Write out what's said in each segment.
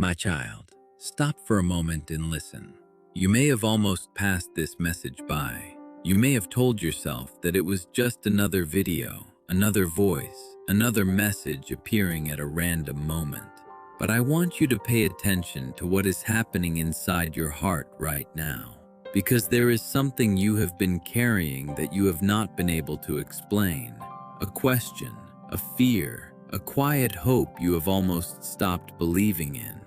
My child, stop for a moment and listen. You may have almost passed this message by. You may have told yourself that it was just another video, another voice, another message appearing at a random moment. But I want you to pay attention to what is happening inside your heart right now, because there is something you have been carrying that you have not been able to explain. A question, a fear, a quiet hope you have almost stopped believing in.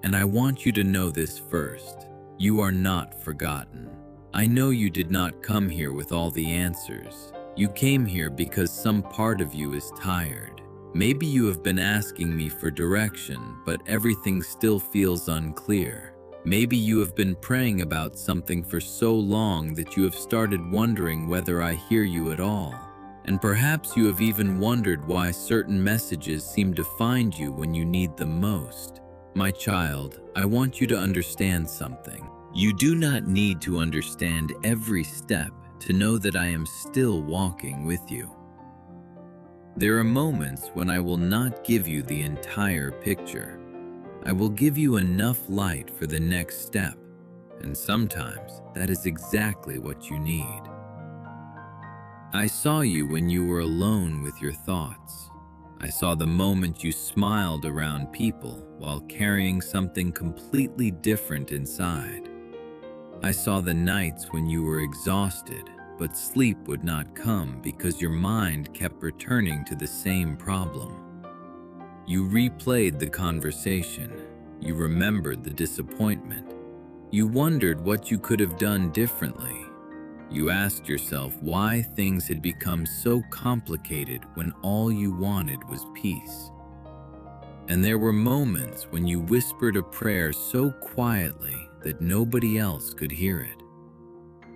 And I want you to know this first. You are not forgotten. I know you did not come here with all the answers. You came here because some part of you is tired. Maybe you have been asking me for direction, but everything still feels unclear. Maybe you have been praying about something for so long that you have started wondering whether I hear you at all. And perhaps you have even wondered why certain messages seem to find you when you need them most. My child, I want you to understand something. You do not need to understand every step to know that I am still walking with you. There are moments when I will not give you the entire picture. I will give you enough light for the next step, and sometimes that is exactly what you need. I saw you when you were alone with your thoughts. I saw the moment you smiled around people while carrying something completely different inside. I saw the nights when you were exhausted, but sleep would not come because your mind kept returning to the same problem. You replayed the conversation. You remembered the disappointment. You wondered what you could have done differently. You asked yourself why things had become so complicated when all you wanted was peace. And there were moments when you whispered a prayer so quietly that nobody else could hear it.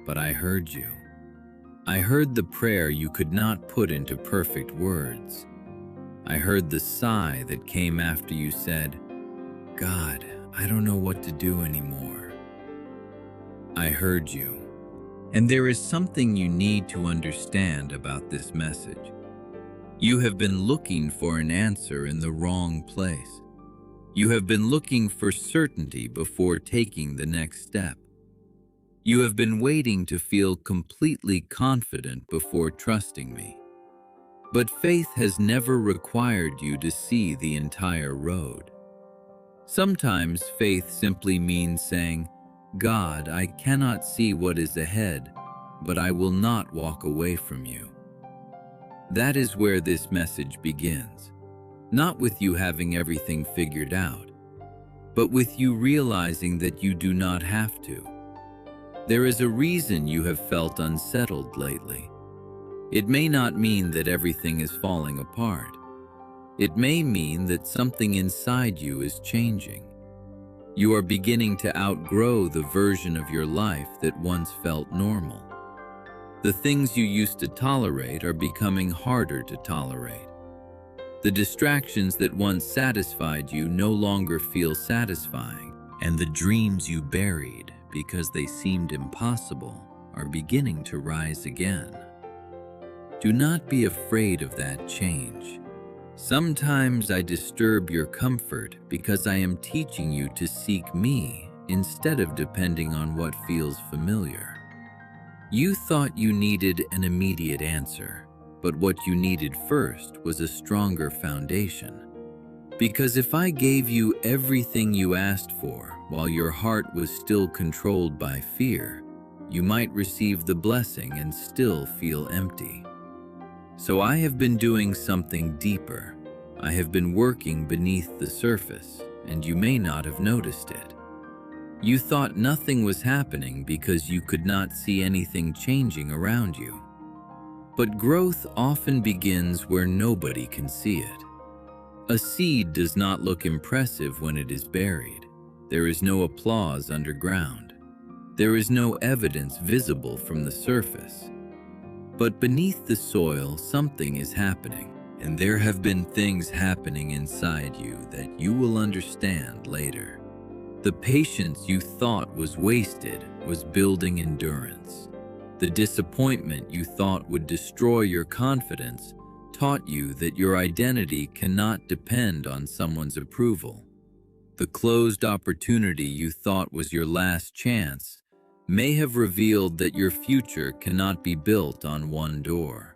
But I heard you. I heard the prayer you could not put into perfect words. I heard the sigh that came after you said, "God, I don't know what to do anymore." I heard you. And there is something you need to understand about this message. You have been looking for an answer in the wrong place. You have been looking for certainty before taking the next step. You have been waiting to feel completely confident before trusting me. But faith has never required you to see the entire road. Sometimes faith simply means saying, "God, I cannot see what is ahead, but I will not walk away from you." That is where this message begins. Not with you having everything figured out, but with you realizing that you do not have to. There is a reason you have felt unsettled lately. It may not mean that everything is falling apart. It may mean that something inside you is changing. You are beginning to outgrow the version of your life that once felt normal. The things you used to tolerate are becoming harder to tolerate. The distractions that once satisfied you no longer feel satisfying, and the dreams you buried because they seemed impossible are beginning to rise again. Do not be afraid of that change. Sometimes I disturb your comfort because I am teaching you to seek me instead of depending on what feels familiar. You thought you needed an immediate answer, but what you needed first was a stronger foundation. Because if I gave you everything you asked for while your heart was still controlled by fear, you might receive the blessing and still feel empty. So I have been doing something deeper. I have been working beneath the surface, and you may not have noticed it. You thought nothing was happening because you could not see anything changing around you. But growth often begins where nobody can see it. A seed does not look impressive when it is buried. There is no applause underground. There is no evidence visible from the surface. But beneath the soil, something is happening, and there have been things happening inside you that you will understand later. The patience you thought was wasted was building endurance. The disappointment you thought would destroy your confidence taught you that your identity cannot depend on someone's approval. The closed opportunity you thought was your last chance may have revealed that your future cannot be built on one door.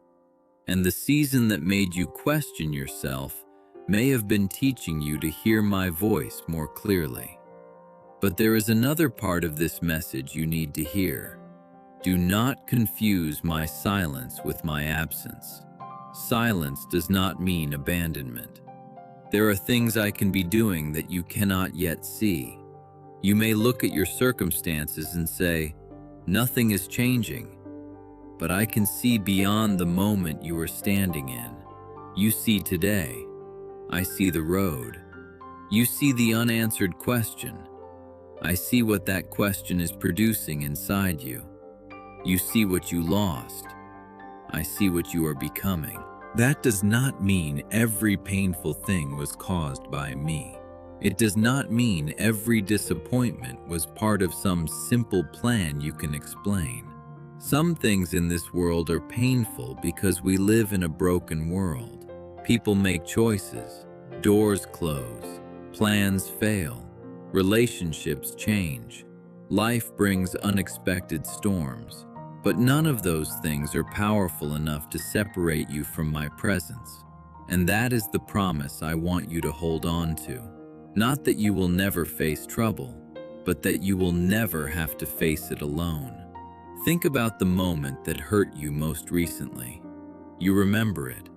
And the season that made you question yourself may have been teaching you to hear my voice more clearly. But there is another part of this message you need to hear. Do not confuse my silence with my absence. Silence does not mean abandonment. There are things I can be doing that you cannot yet see. You may look at your circumstances and say, "Nothing is changing." But I can see beyond the moment you are standing in. You see today. I see the road. You see the unanswered question. I see what that question is producing inside you. You see what you lost. I see what you are becoming. That does not mean every painful thing was caused by me. It does not mean every disappointment was part of some simple plan you can explain. Some things in this world are painful because we live in a broken world. People make choices, doors close, plans fail, relationships change. Life brings unexpected storms. But none of those things are powerful enough to separate you from my presence. And that is the promise I want you to hold on to. Not that you will never face trouble, but that you will never have to face it alone. Think about the moment that hurt you most recently. You remember it.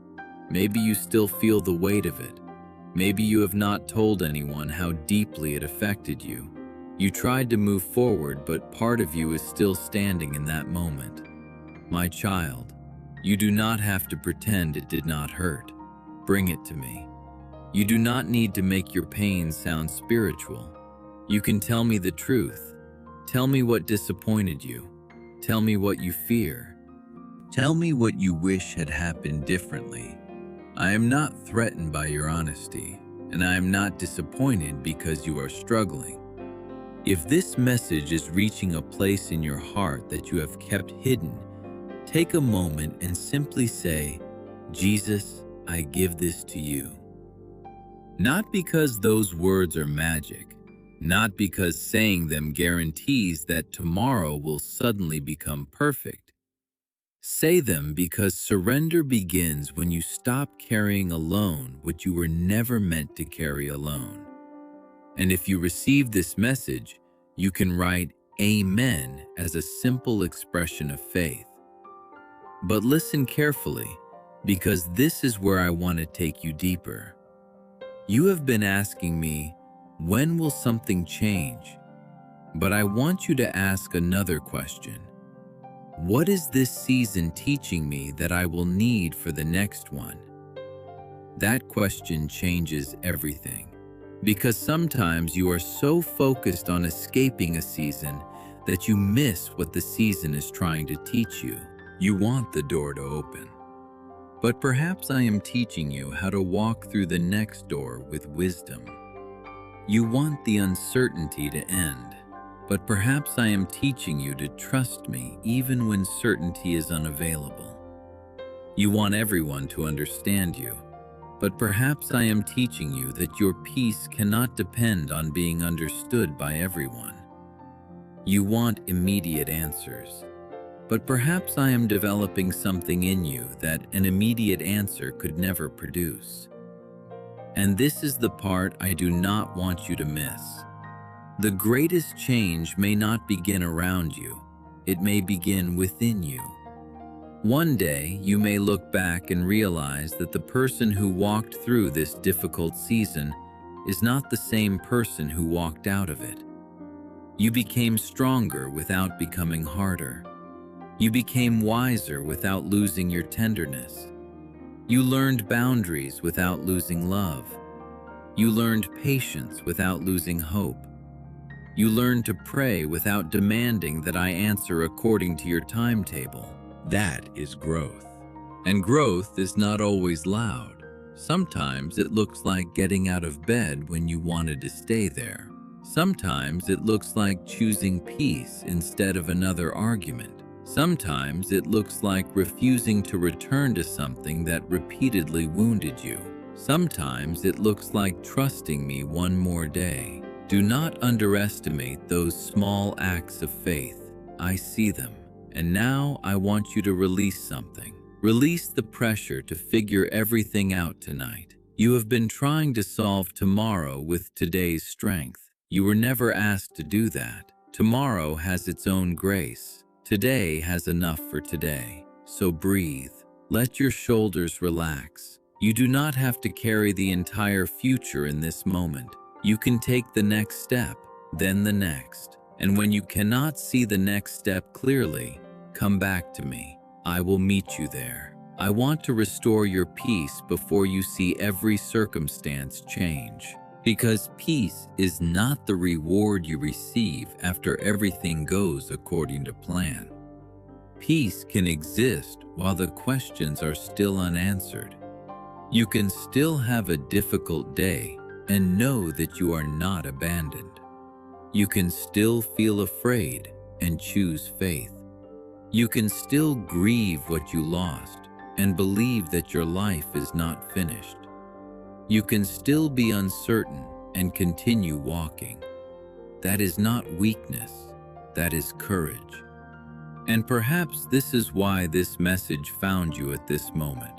Maybe you still feel the weight of it. Maybe you have not told anyone how deeply it affected you. You tried to move forward, but part of you is still standing in that moment. My child, you do not have to pretend it did not hurt. Bring it to me. You do not need to make your pain sound spiritual. You can tell me the truth. Tell me what disappointed you. Tell me what you fear. Tell me what you wish had happened differently. I am not threatened by your honesty, and I am not disappointed because you are struggling. If this message is reaching a place in your heart that you have kept hidden, take a moment and simply say, "Jesus, I give this to you." Not because those words are magic, not because saying them guarantees that tomorrow will suddenly become perfect. Say them because surrender begins when you stop carrying alone what you were never meant to carry alone. And if you receive this message, you can write "Amen" as a simple expression of faith. But listen carefully, because this is where I want to take you deeper. You have been asking me, when will something change? But I want you to ask another question. What is this season teaching me that I will need for the next one? That question changes everything. Because sometimes you are so focused on escaping a season that you miss what the season is trying to teach you. You want the door to open. But perhaps I am teaching you how to walk through the next door with wisdom. You want the uncertainty to end, but perhaps I am teaching you to trust me even when certainty is unavailable. You want everyone to understand you, but perhaps I am teaching you that your peace cannot depend on being understood by everyone. You want immediate answers, but perhaps I am developing something in you that an immediate answer could never produce. And this is the part I do not want you to miss. The greatest change may not begin around you, it may begin within you. One day, you may look back and realize that the person who walked through this difficult season is not the same person who walked out of it. You became stronger without becoming harder. You became wiser without losing your tenderness. You learned boundaries without losing love. You learned patience without losing hope. You learned to pray without demanding that I answer according to your timetable. That is growth. And growth is not always loud. Sometimes it looks like getting out of bed when you wanted to stay there. Sometimes it looks like choosing peace instead of another argument. Sometimes it looks like refusing to return to something that repeatedly wounded you. Sometimes it looks like trusting me one more day. Do not underestimate those small acts of faith. I see them. And now I want you to release something. Release the pressure to figure everything out tonight. You have been trying to solve tomorrow with today's strength. You were never asked to do that. Tomorrow has its own grace. Today has enough for today. So breathe. Let your shoulders relax. You do not have to carry the entire future in this moment. You can take the next step, then the next. And when you cannot see the next step clearly, come back to me. I will meet you there. I want to restore your peace before you see every circumstance change. Because peace is not the reward you receive after everything goes according to plan. Peace can exist while the questions are still unanswered. You can still have a difficult day and know that you are not abandoned. You can still feel afraid and choose faith. You can still grieve what you lost and believe that your life is not finished. You can still be uncertain and continue walking. That is not weakness, that is courage. And perhaps this is why this message found you at this moment.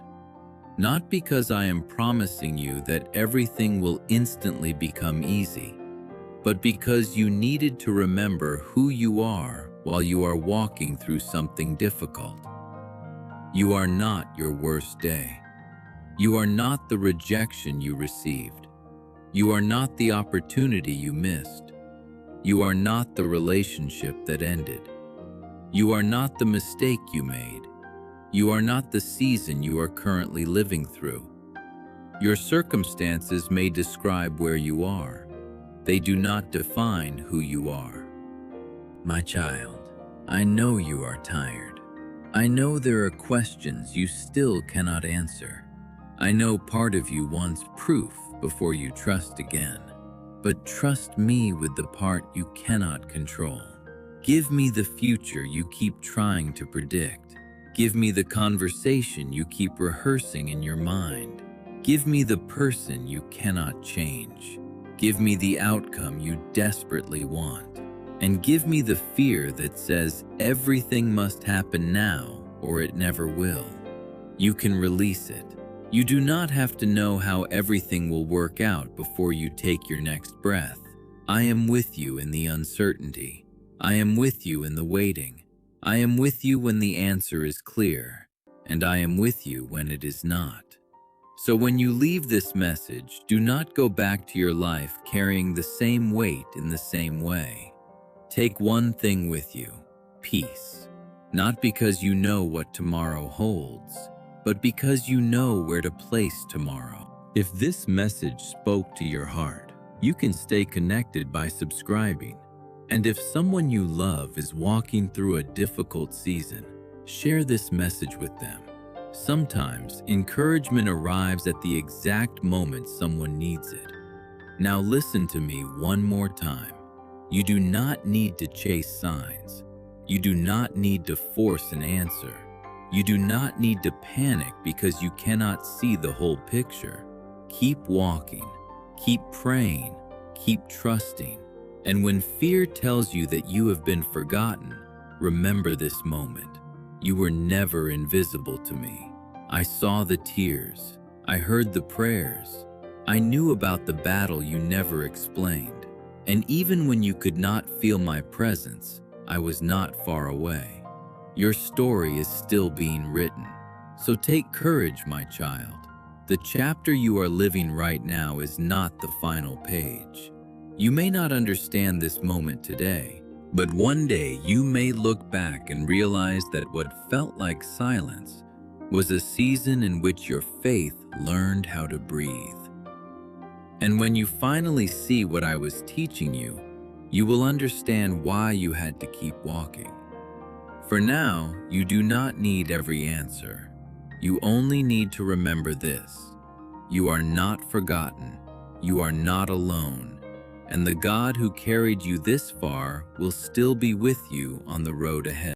Not because I am promising you that everything will instantly become easy, but because you needed to remember who you are while you are walking through something difficult. You are not your worst day. You are not the rejection you received. You are not the opportunity you missed. You are not the relationship that ended. You are not the mistake you made. You are not the season you are currently living through. Your circumstances may describe where you are. They do not define who you are. My child, I know you are tired. I know there are questions you still cannot answer. I know part of you wants proof before you trust again. But trust me with the part you cannot control. Give me the future you keep trying to predict. Give me the conversation you keep rehearsing in your mind. Give me the person you cannot change. Give me the outcome you desperately want. And give me the fear that says everything must happen now or it never will. You can release it. You do not have to know how everything will work out before you take your next breath. I am with you in the uncertainty. I am with you in the waiting. I am with you when the answer is clear, and I am with you when it is not. So when you leave this message, do not go back to your life carrying the same weight in the same way. Take one thing with you, peace. Not because you know what tomorrow holds, but because you know where to place tomorrow. If this message spoke to your heart, you can stay connected by subscribing. And if someone you love is walking through a difficult season, share this message with them. Sometimes encouragement arrives at the exact moment someone needs it. Now listen to me one more time. You do not need to chase signs. You do not need to force an answer. You do not need to panic because you cannot see the whole picture. Keep walking, keep praying, keep trusting. And when fear tells you that you have been forgotten, remember this moment. You were never invisible to me. I saw the tears. I heard the prayers. I knew about the battle you never explained. And even when you could not feel my presence, I was not far away. Your story is still being written. So take courage, my child. The chapter you are living right now is not the final page. You may not understand this moment today, but one day you may look back and realize that what felt like silence was a season in which your faith learned how to breathe. And when you finally see what I was teaching you, you will understand why you had to keep walking. For now, you do not need every answer. You only need to remember this: you are not forgotten, you are not alone, and the God who carried you this far will still be with you on the road ahead.